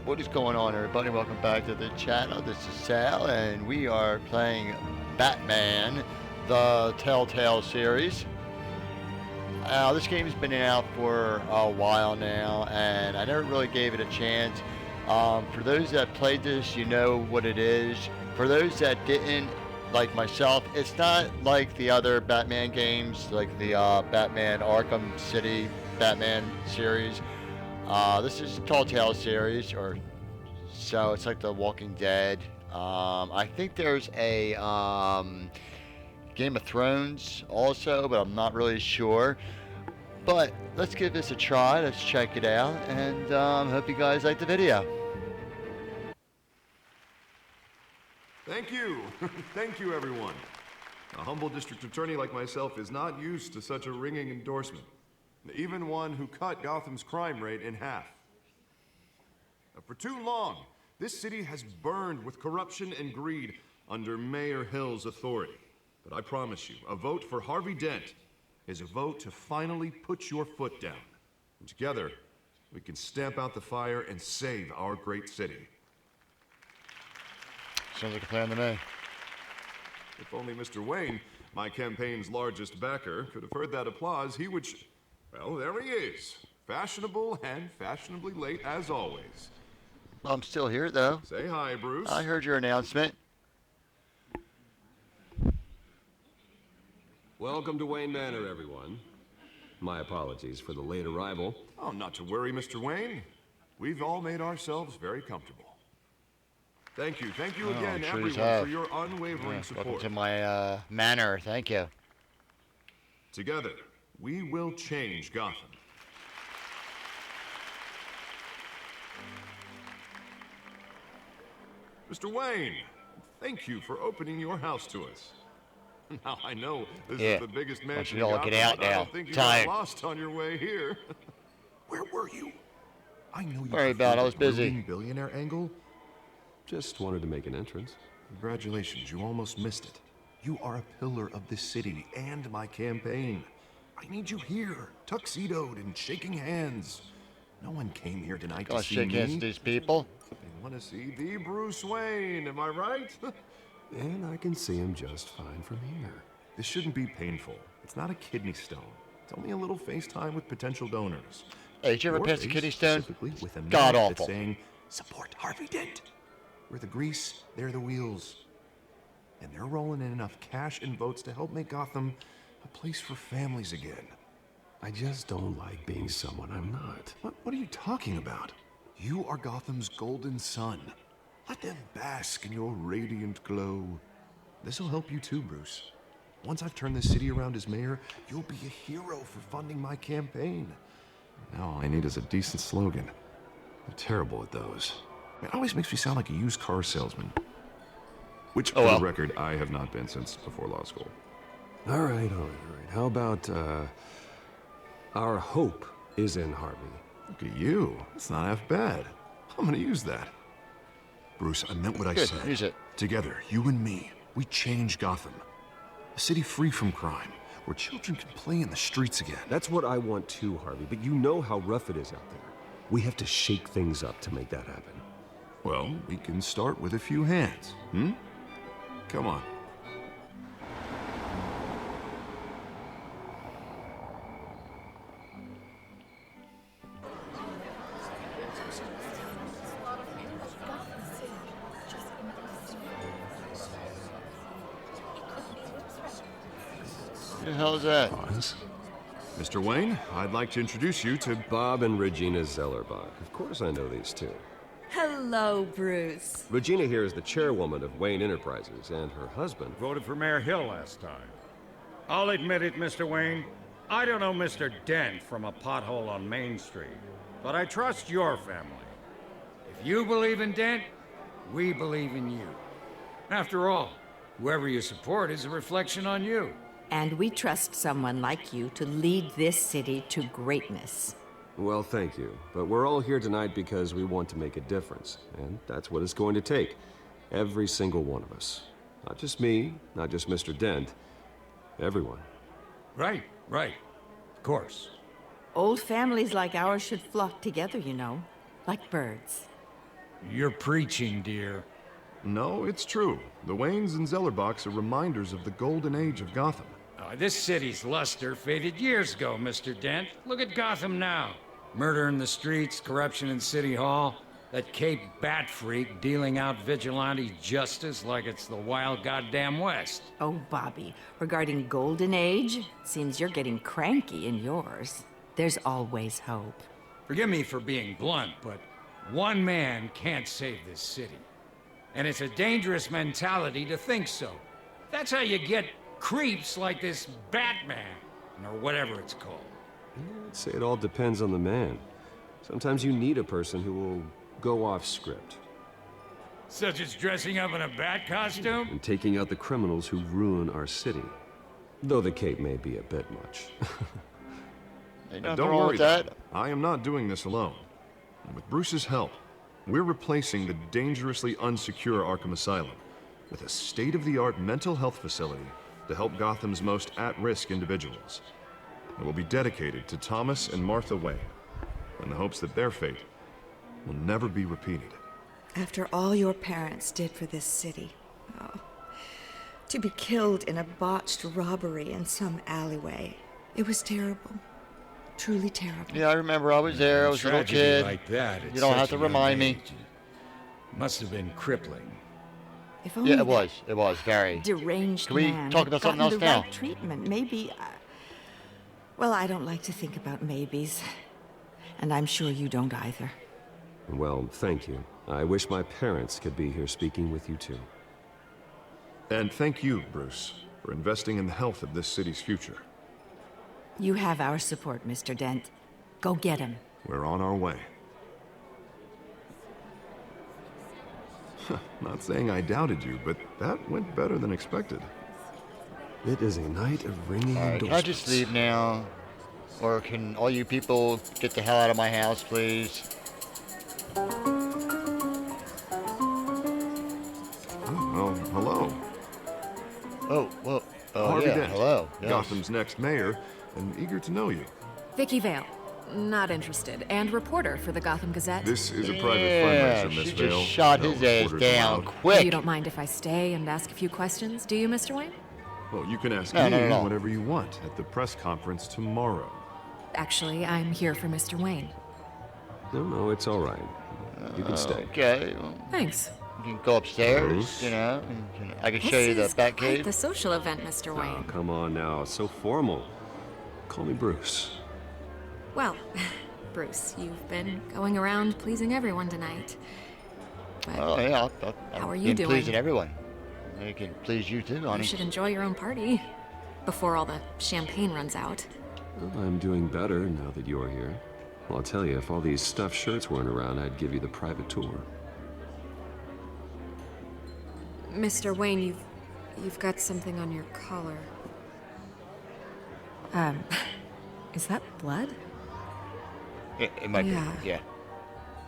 What is going on, everybody? Welcome back to the channel. This is Sal, and we are playing Batman, the Telltale series. This game's been out for a while now, and I never really gave it a chance. For those that played this, you know what it is. For those that didn't, like myself, it's not like the other Batman games, like the Batman Arkham City Batman series. This is a Telltale series, or so it's like The Walking Dead. I think there's a Game of Thrones also, but I'm not really sure. But let's give this a try. Let's check it out, and hope you guys like the video. Thank you. Thank you, everyone. A humble district attorney like myself is not used to such a ringing endorsement. Even one who cut Gotham's crime rate in half. For too long, this city has burned with corruption and greed under Mayor Hill's authority. But I promise you, a vote for Harvey Dent is a vote to finally put your foot down. And together, we can stamp out the fire and save our great city. Sounds like a plan to me. If only Mr. Wayne, my campaign's largest backer, could have heard that applause, he would... Well, there he is. Fashionable and fashionably late as always. I'm still here, though. Say hi, Bruce. I heard your announcement. Welcome to Wayne Manor, everyone. My apologies for the late arrival. Oh, not to worry, Mr. Wayne. We've all made ourselves very comfortable. Thank you again, sure everyone, for your unwavering support. Welcome to my manor. Thank you. Together, we will change Gotham. Mr. Wayne, thank you for opening your house to us. Now, I know this is the biggest mansion in Gotham, get out but I now. don't think you Time. got lost on your way here. Where were you? I know you Sorry about it, I was busy. Billionaire angle. Just wanted to make an entrance. Congratulations, you almost missed it. You are a pillar of this city and my campaign. I need you here, tuxedoed and shaking hands. No one came here tonight to see shake me. hands with these people. They want to see the Bruce Wayne, am I right? And I can see him just fine from here. This shouldn't be painful. It's not a kidney stone. It's only a little FaceTime with potential donors. Hey, did you ever Your pass a face kidney stone? specifically with a God note awful. that's saying, support Harvey Dent. We're the grease, they're the wheels. And they're rolling in enough cash and votes to help make Gotham a place for families again. I just don't like being someone I'm not. What are you talking about? You are Gotham's golden sun. Let them bask in your radiant glow. This'll help you too, Bruce. Once I've turned this city around as mayor, you'll be a hero for funding my campaign. Now all I need is a decent slogan. I'm terrible at those. It always makes me sound like a used car salesman. Which, for the record, I have not been since before law school. All right. How about, our hope is in Harvey? Look at you. It's not half bad. I'm gonna use that. Bruce, I meant what I Good, said. use it. Together, you and me, we change Gotham. A city free from crime, where children can play in the streets again. That's what I want too, Harvey, but you know how rough it is out there. We have to shake things up to make that happen. Well, we can start with a few hands, Come on. Who the hell is that? Pause. Mr. Wayne, I'd like to introduce you to... Bob and Regina Zellerbach. Of course I know these two. Hello, Bruce. Regina here is the chairwoman of Wayne Enterprises, and her husband... Voted for Mayor Hill last time. I'll admit it, Mr. Wayne. I don't know Mr. Dent from a pothole on Main Street, but I trust your family. If you believe in Dent, we believe in you. After all, whoever you support is a reflection on you. And we trust someone like you to lead this city to greatness. Well, thank you. But we're all here tonight because we want to make a difference. And that's what it's going to take. Every single one of us. Not just me, not just Mr. Dent. Everyone. Right. Of course. Old families like ours should flock together, you know, like birds. You're preaching, dear. No, it's true. The Waynes and Zellerbachs are reminders of the golden age of Gotham. This city's luster faded years ago, Mr. Dent. Look at Gotham now. Murder in the streets, corruption in City Hall, that Cape Bat freak dealing out vigilante justice like it's the wild goddamn West. Oh, Bobby, regarding Golden Age, seems you're getting cranky in yours. There's always hope. Forgive me for being blunt, but one man can't save this city. And it's a dangerous mentality to think so. That's how you get creeps like this BatMan, or whatever it's called. I'd say it all depends on the man. Sometimes you need a person who will go off script. Such as dressing up in a bat costume? And taking out the criminals who ruin our city. Though the cape may be a bit much. Ain't nothing Don't wrong worry, with that. I am not doing this alone. And with Bruce's help, we're replacing the dangerously unsecure Arkham Asylum with a state-of-the-art mental health facility to help Gotham's most at-risk individuals. It will be dedicated to Thomas and Martha Wayne, in the hopes that their fate will never be repeated. After all your parents did for this city, to be killed in a botched robbery in some alleyway, it was terrible. Truly terrible. Yeah, I remember I was there. I was a little Tragedy kid. like that, You don't have to remind me. Must have been crippling. If only Yeah, it that was. It was very. Deranged Can we man talk had about something gotten else the now? right treatment. Maybe. Well, I don't like to think about maybes, and I'm sure you don't either. Well, thank you. I wish my parents could be here speaking with you too. And thank you, Bruce, for investing in the health of this city's future. You have our support, Mr. Dent. Go get him. We're on our way. Not saying I doubted you, but that went better than expected. It is a night of ringing All right, can I just leave now? Or can all you people get the hell out of my house, please? Oh, well, hello. Oh, well, Harvey yeah, Dent, hello. Yes. Gotham's next mayor, and eager to know you. Vicky Vale. Not interested. And reporter for the Gotham Gazette. This is a private Yeah, fundraiser, Miss she Vale. just shot No his ass reporters down allowed. quick. You don't mind if I stay and ask a few questions, do you, Mr. Wayne? Well, you can ask No, me no, no. whatever you want at the press conference tomorrow. Actually, I'm here for Mr. Wayne. No, it's all right. You can stay. Okay, well, Thanks. you can go upstairs, Bruce? you know, and I can show you the This is Bat quite Cave. the social event, Mr. Oh, Wayne. come on now. So formal. Call me Bruce. Well, Bruce, you've been going around pleasing everyone tonight. But Oh, yeah, How are you been doing? pleasing everyone. I can please you too, you honey. should enjoy your own party before all the champagne runs out. Well, I'm doing better now that you're here. Well, I'll tell you, if all these stuffed shirts weren't around, I'd give you the private tour. Mr. Wayne, you've got something on your collar. Is that blood? It might Yeah. be, yeah.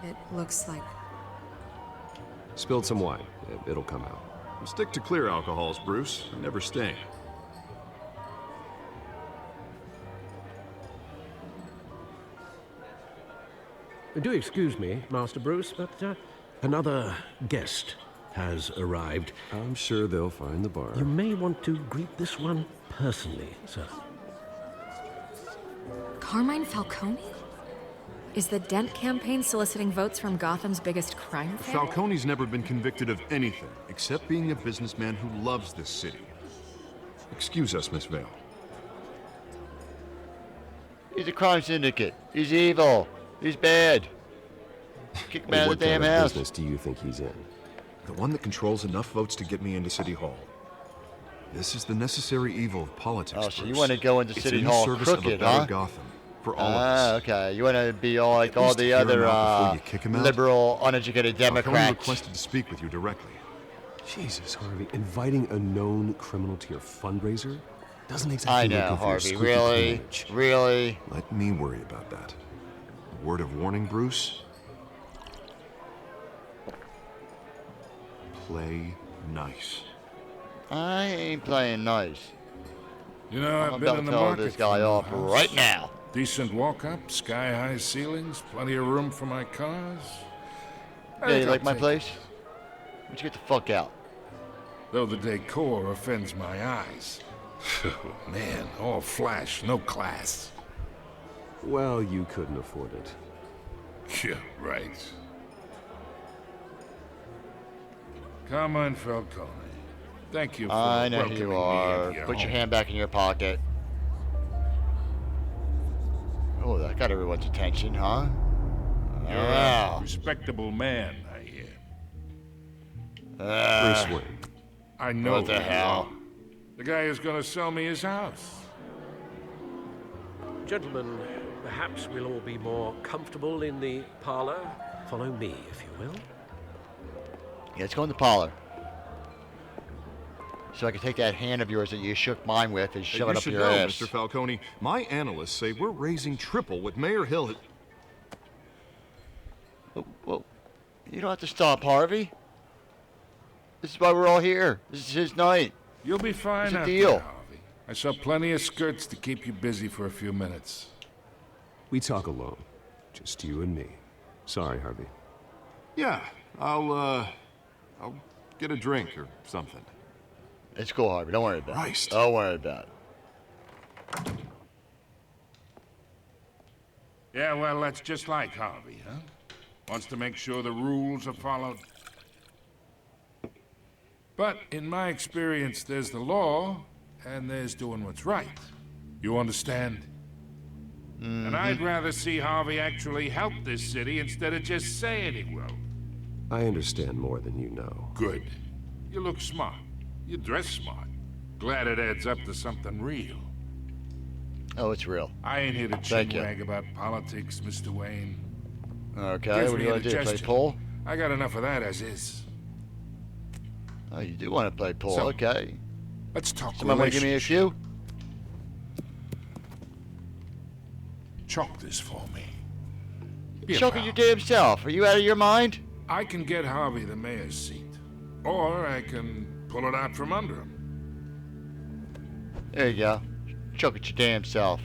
It looks like... Spilled some wine. It'll come out. Stick to clear alcohols, Bruce. They never sting. Do excuse me, Master Bruce, but another guest has arrived. I'm sure they'll find the bar. You may want to greet this one personally, sir. Carmine Falcone? Is the Dent campaign soliciting votes from Gotham's biggest crime family? Falcone's never been convicted of anything except being a businessman who loves this city. Excuse us, Miss Vale. He's a crime syndicate. He's evil. He's bad. Kick him out of What the damn kind of house. business do you think he's in? The one that controls enough votes to get me into City Hall. This is the necessary evil of politics, Oh, so you Bruce. want to go into It's City in the Hall service of a crooked, better huh? Gotham. For all of us. Okay. You want to be all like At all least the hear him other out before you kick him out. liberal, uneducated Falcone Democrats. requested to speak with you directly. Jesus, Harvey, inviting a known criminal to your fundraiser doesn't exactly I look know, good for your Harvey. squeaky Really? image. Really? Let me worry about that. A word of warning, Bruce. Play nice. I ain't playing nice. You know, I'm I've been about in to the tell market this for guy a new off house. right now. Decent walk-up, sky-high ceilings, plenty of room for my cars. Yeah, you I'll like my take place? Why don't you get the fuck out? Though the decor offends my eyes. Man, all flash, no class. Well, you couldn't afford it. Yeah, right. Come on, Falcone. Thank you for I know who welcoming you me are. into your Put your home. hand back in your pocket. Oh, that got everyone's attention, huh? You're a respectable man, I hear. Bruce Wayne. I know What the who you hell? are. The guy who's gonna sell me his house. Gentlemen, perhaps we'll all be more comfortable in the parlor. Follow me, if you will. Yeah, let's go in the parlor. So I can take that hand of yours that you shook mine with and shove You it up should your know, ass. Mr. Falcone, my analysts say we're raising triple what Mayor Hill had... Well, you don't have to stop, Harvey. This is why we're all here. This is his night. You'll be fine What's the out deal? there, Harvey. I saw plenty of skirts to keep you busy for a few minutes. We talk alone. Just you and me. Sorry, Harvey. Yeah, I'll get a drink or something. It's cool, Harvey. Don't worry about it. Christ. Don't worry about it. Yeah, well, that's just like Harvey, huh? Wants to make sure the rules are followed. But in my experience, there's the law, and there's doing what's right. You understand? And I'd rather see Harvey actually help this city instead of just saying he will. I understand more than you know. Good. You look smart. You dress smart. Glad it adds up to something real. Oh, it's real. I ain't here to Thank you. chinwag about politics, Mr. Wayne. Okay, Gives what do me you want to do? Play indigestion. pool? I got enough of that as is. Oh, you do want to play pool. So, Okay. Let's talk Someone want to give me a relationship. few? Chalk this for me. Be a Choking pal. your damn self. Are you out of your mind? I can get Harvey the mayor's seat. Or I can pull it out from under him. There you go. Choke at your damn self.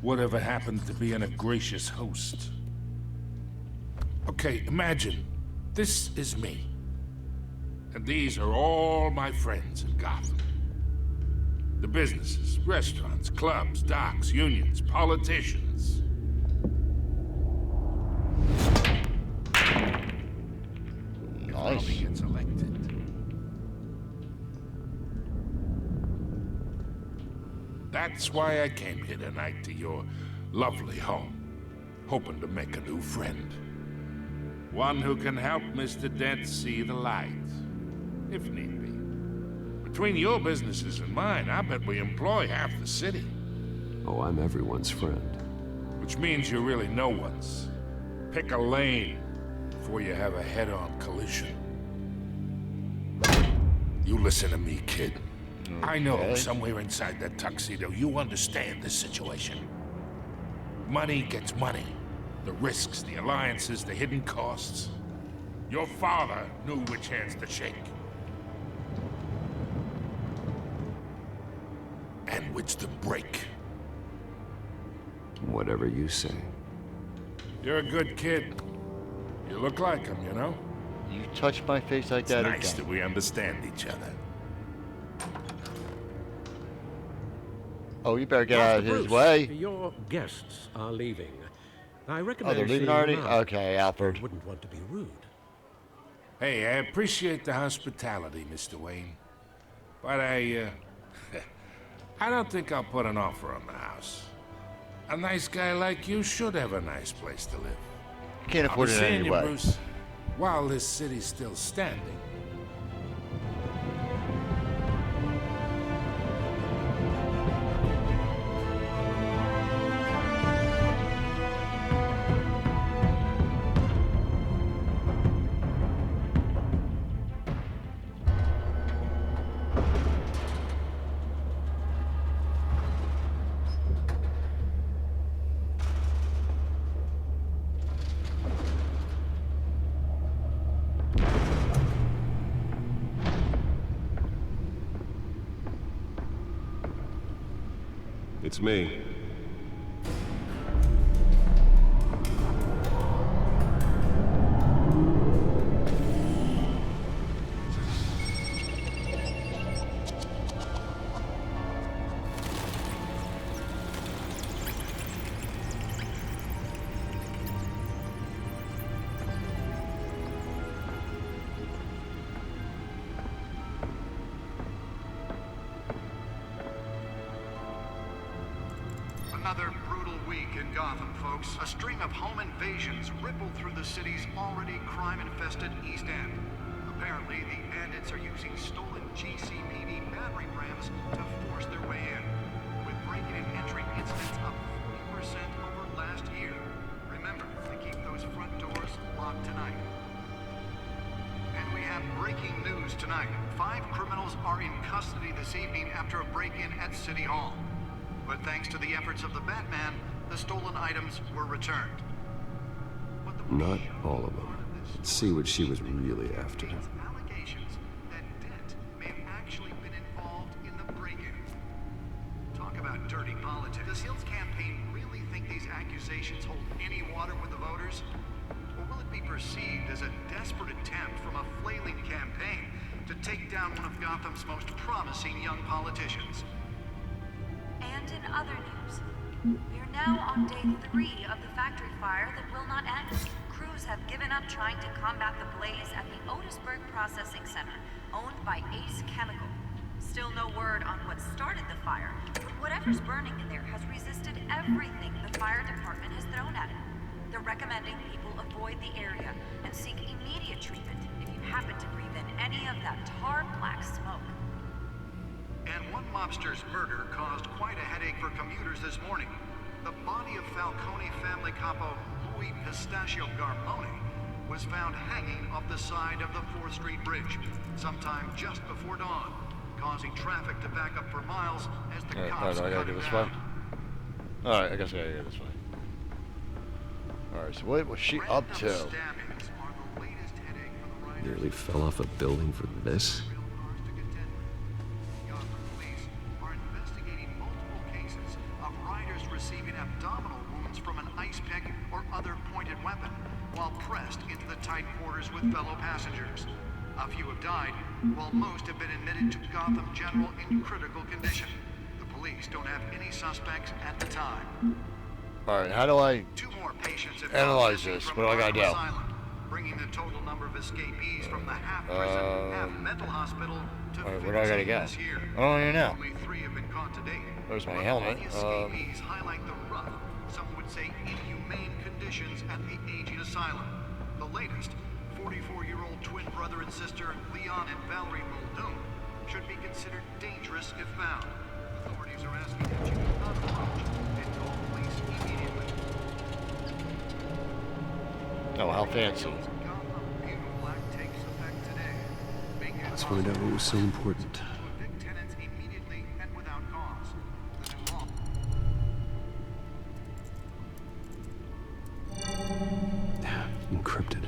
Whatever happened to being a gracious host? Okay, imagine this is me. And these are all my friends in Gotham. The businesses, restaurants, clubs, docks, unions, politicians. If Nice. Harvey gets elected. That's why I came here tonight to your lovely home, hoping to make a new friend. One who can help Mr. Dent see the light, if need be. Between your businesses and mine, I bet we employ half the city. Oh, I'm everyone's friend. Which means you're really no one's. Pick a lane before you have a head-on collision. You listen to me, kid. I know Okay. somewhere inside that tuxedo you understand this situation. Money gets money. The risks, the alliances, the hidden costs. Your father knew which hands to shake. And which to break. Whatever you say. You're a good kid. You look like him, you know? You touch my face like It's that nice again. that we understand each other. Oh, you better get out of Master his Bruce, way. Your guests are leaving. I Oh, recommend they're leaving seeing already? them out. Okay, Alfred. Wouldn't want to be rude. Hey, I appreciate the hospitality, Mr. Wayne. But I don't think I'll put an offer on the house. A nice guy like you should have a nice place to live. Can't I'll afford be it seeing you, anyway. Bruce, while this city's still standing. It's me. another brutal week in Gotham, folks. A string of home invasions rippled through the city's already crime-infested East End. Apparently, the bandits are using stolen GCPD battering rams to force their way in, with breaking and entering incidents up 40% over last year. Remember to keep those front doors locked tonight. And we have breaking news tonight. 5 criminals are in custody this evening after a break-in at City Hall. But thanks to the efforts of the BatMan, the stolen items were returned. Not all of them. Let's see what she was really after. Allegations that Dent may have actually been involved in the break-in. Talk about dirty politics. Does Hill's campaign really think these accusations hold any water with the voters? Or will it be perceived as a desperate attempt from a flailing campaign to take down one of Gotham's most promising young politicians? And in other news, we are now on day 3 of the factory fire that will not end. Crews have given up trying to combat the blaze at the Otisburg Processing Center, owned by Ace Chemical. Still no word on what started the fire, but whatever's burning in there has resisted everything the fire department has thrown at it. They're recommending people avoid the area and seek immediate treatment if you happen to breathe in any of that tar black smoke. And one mobster's murder caused quite a headache for commuters this morning. The body of Falcone family capo Louis Pistachio Garmone was found hanging off the side of the 4th Street Bridge sometime just before dawn, causing traffic to back up for miles as the cops I gotta cut go him this down. way. Alright, I guess I gotta go this way. Alright, so what was she up to? Random stabbings are the latest headache for the riders. Nearly fell off a building for this. Receiving abdominal wounds from an ice pick or other pointed weapon while pressed into the tight quarters with fellow passengers. A few have died, while most have been admitted to Gotham General in critical condition. The police don't have any suspects at the time. Alright, how do I 2 more patients have analyze this? What do I gotta do? Asylum, bringing the total number of escapees from the half-prison, half-mental hospital to 15 where do I gotta go? this year. I don't even know. Only 3 have been caught to date. There's my But helmet. the escapees highlight the rough, some would say inhumane conditions at the aging asylum. The latest, 44-year-old twin brother and sister Leon and Valerie Muldoon, should be considered dangerous if found. Authorities are asking that you do not approach and call police immediately. Oh, how fancy. Gotham Bugle Black takes effect today. Making it Let's find out what was so important. to evict tenants immediately and without cause. The new law. Encrypted.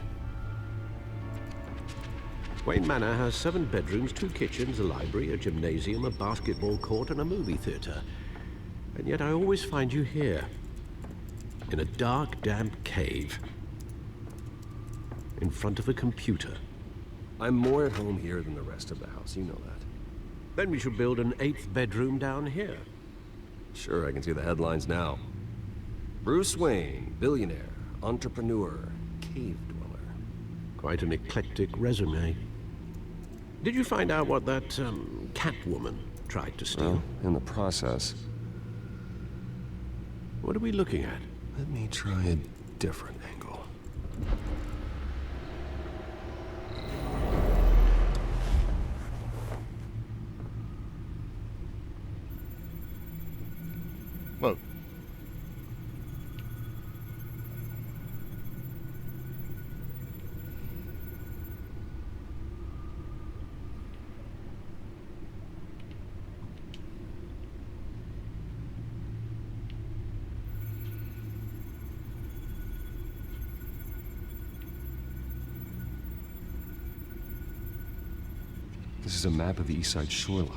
Wayne Manor has 7 bedrooms, 2 kitchens, a library, a gymnasium, a basketball court, and a movie theater. And yet I always find you here, in a dark, damp cave, in front of a computer. I'm more at home here than the rest of the house, you know that. Then we should build an 8th bedroom down here. Sure, I can see the headlines now. Bruce Wayne, billionaire, entrepreneur, cave dweller. Quite an eclectic resume. Did you find out what that, Catwoman tried to steal? Well, in the process. What are we looking at? Let me try a different angle. Whoa. This is a map of the East Side shoreline.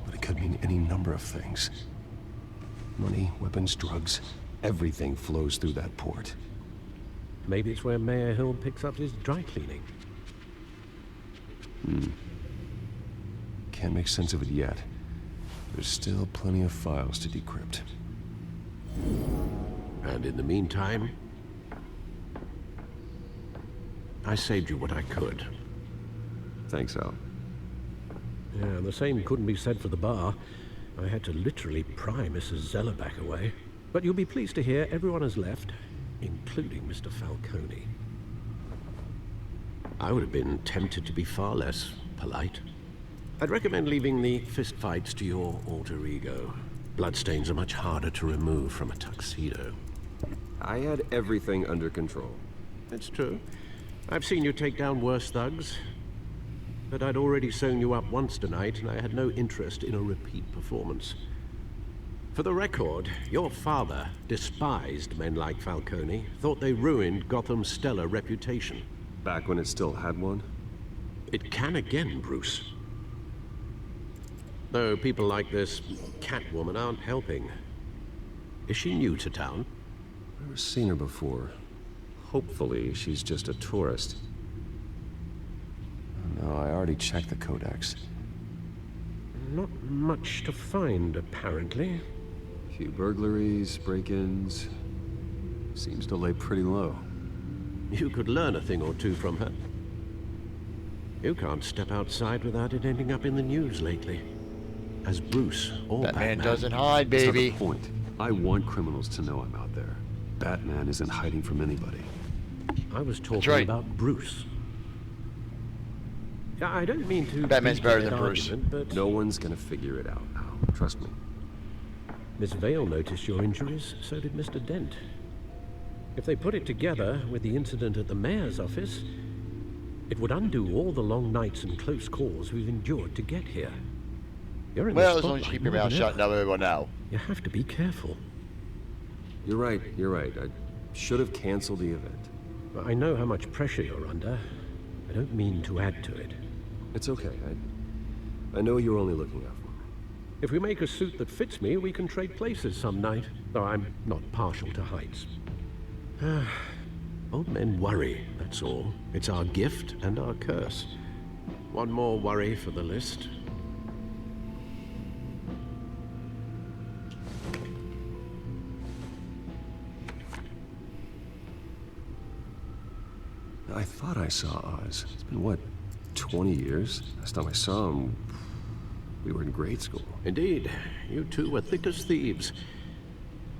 But it could mean any number of things. Money, weapons, drugs, everything flows through that port. Maybe it's where Mayor Hill picks up his dry cleaning. Can't make sense of it yet. There's still plenty of files to decrypt. And in the meantime, I saved you what I could. Thanks, Al. Yeah, the same couldn't be said for the bar. I had to literally pry Mrs. Zellerback away. But you'll be pleased to hear everyone has left, including Mr. Falcone. I would have been tempted to be far less polite. I'd recommend leaving the fistfights to your alter ego. Bloodstains are much harder to remove from a tuxedo. I had everything under control. It's true. I've seen you take down worse thugs. But I'd already sewn you up once tonight, and I had no interest in a repeat performance. For the record, your father despised men like Falcone, thought they ruined Gotham's stellar reputation. Back when it still had one? It can again, Bruce. Though people like this Catwoman aren't helping. Is she new to town? I've never seen her before. Hopefully, she's just a tourist. No, I already checked the codex. Not much to find, apparently. A few burglaries, break-ins. Seems to lay pretty low. You could learn a thing or two from her. You can't step outside without it ending up in the news lately. As Bruce or Batman Batman. doesn't hide, That's not baby. the point. I want criminals to know I'm out there. Batman isn't hiding from anybody. I was talking right. about Bruce. Yeah, I don't mean to... Batman's beat better that than Bruce. argument, but No one's gonna figure it out now. Trust me. Miss Vale noticed your injuries, so did Mr. Dent. If they put it together with the incident at the mayor's office, it would undo all the long nights and close calls we've endured to get here. You're in Well, the as long as you spotlight keep your more mouth than shut, ever. now everyone know. You have to be careful. You're right. I should have canceled the event. I know how much pressure you're under. I don't mean to add to it. It's okay. I know you're only looking out for me. If we make a suit that fits me, we can trade places some night. Though I'm not partial to heights. Old men worry, that's all. It's our gift and our curse. One more worry for the list. I thought I saw Oz. It's been, what, 20 years? Last time I saw him, we were in grade school. Indeed, you two were thick as thieves.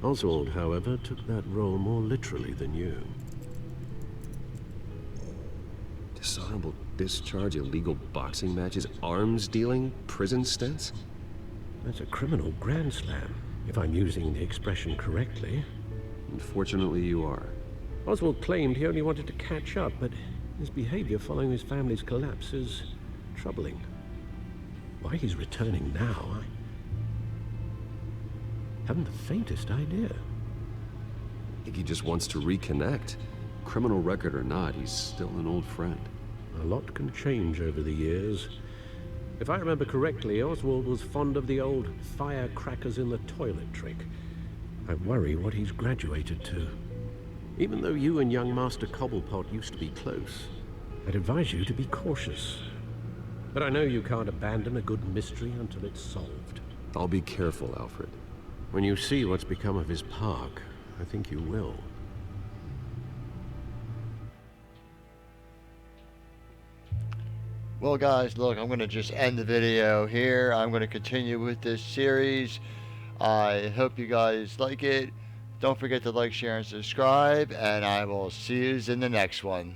Oswald, however, took that role more literally than you. Dishonorable discharge, illegal boxing matches, arms dealing, prison stints? That's a criminal grand slam, if I'm using the expression correctly. Unfortunately, you are. Oswald claimed he only wanted to catch up, but his behavior following his family's collapse is troubling. Why he's returning now, I haven't the faintest idea. I think he just wants to reconnect. Criminal record or not, he's still an old friend. A lot can change over the years. If I remember correctly, Oswald was fond of the old firecrackers in the toilet trick. I worry what he's graduated to. Even though you and young Master Cobblepot used to be close, I'd advise you to be cautious. But I know you can't abandon a good mystery until it's solved. I'll be careful, Alfred. When you see what's become of his park, I think you will. Well, guys, look, I'm going to just end the video here. I'm going to continue with this series. I hope you guys like it. Don't forget to like, share, and subscribe, and I will see you in the next one.